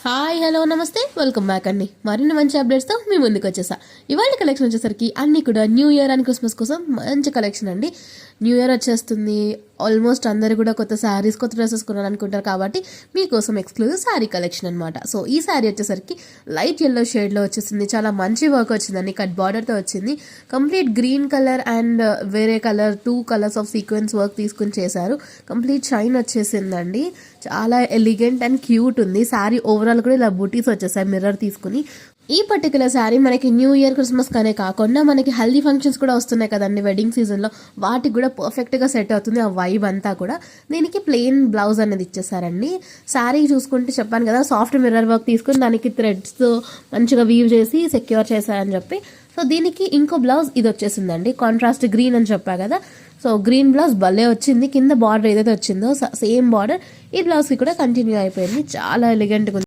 Hi hello నమస్తే welcome back అండి. మరిన్ని మంచి అప్డేట్స్తో మీ ముందుకు వచ్చేసా. ఇవాళ కలెక్షన్ వచ్చేసరికి అన్నీ కూడా న్యూ ఇయర్ అండ్ క్రిస్మస్ కోసం మంచి కలెక్షన్ అండి. న్యూ ఇయర్ వచ్చేస్తుంది. ఆల్మోస్ట్ అందరు కూడా కొత్త శారీస్ కొత్త డ్రెస్సెస్ కొనాలనుకుంటారు కాబట్టి మీకోసం ఎక్స్క్లూజివ్ శారీ కలెక్షన్ అనమాట. సో ఈ శారీ వచ్చేసరికి లైట్ ఎల్లో షేడ్లో వచ్చేసింది. చాలా మంచి వర్క్ వచ్చిందండి. కట్ బార్డర్తో వచ్చింది. కంప్లీట్ గ్రీన్ కలర్ అండ్ వేరే colour 2 colours of sequence work తీసుకుని చేశారు. కంప్లీట్ షైన్ వచ్చేసిందండి. చాలా ఎలిగెంట్ అండ్ క్యూట్ ఉంది. శారీ ఓవరాల్ కూడా ఇలా బూటీస్ వచ్చేసాయి మిర్రర్ తీసుకుని. ఈ పర్టికులర్ శారీ మనకి న్యూ ఇయర్ క్రిస్మస్ కానే కాకుండా మనకి హెల్దీ ఫంక్షన్స్ కూడా వస్తున్నాయి కదండి వెడ్డింగ్ సీజన్లో, వాటికి కూడా పర్ఫెక్ట్గా సెట్ అవుతుంది ఆ వైబ్ అంతా కూడా. దీనికి ప్లెయిన్ బ్లౌజ్ అనేది ఇచ్చేసారండి. శారీ చూసుకుంటే చెప్పాను కదా సాఫ్ట్ మిర్రర్ వర్క్ తీసుకుని దానికి థ్రెడ్స్ మంచిగా వీవ్ చేసి సెక్యూర్ చేశారని చెప్పి. సో దీనికి ఇంకో బ్లౌజ్ ఇది వచ్చేసిందండి, కాంట్రాస్ట్ గ్రీన్ అని చెప్పా కదా. సో గ్రీన్ బ్లౌజ్ భలే వచ్చింది. కింద బార్డర్ ఏదైతే వచ్చిందో సేమ్ బార్డర్ ఈ బ్లౌజ్కి కూడా కంటిన్యూ అయిపోయింది. చాలా ఎలిగెంట్గా ఉంది.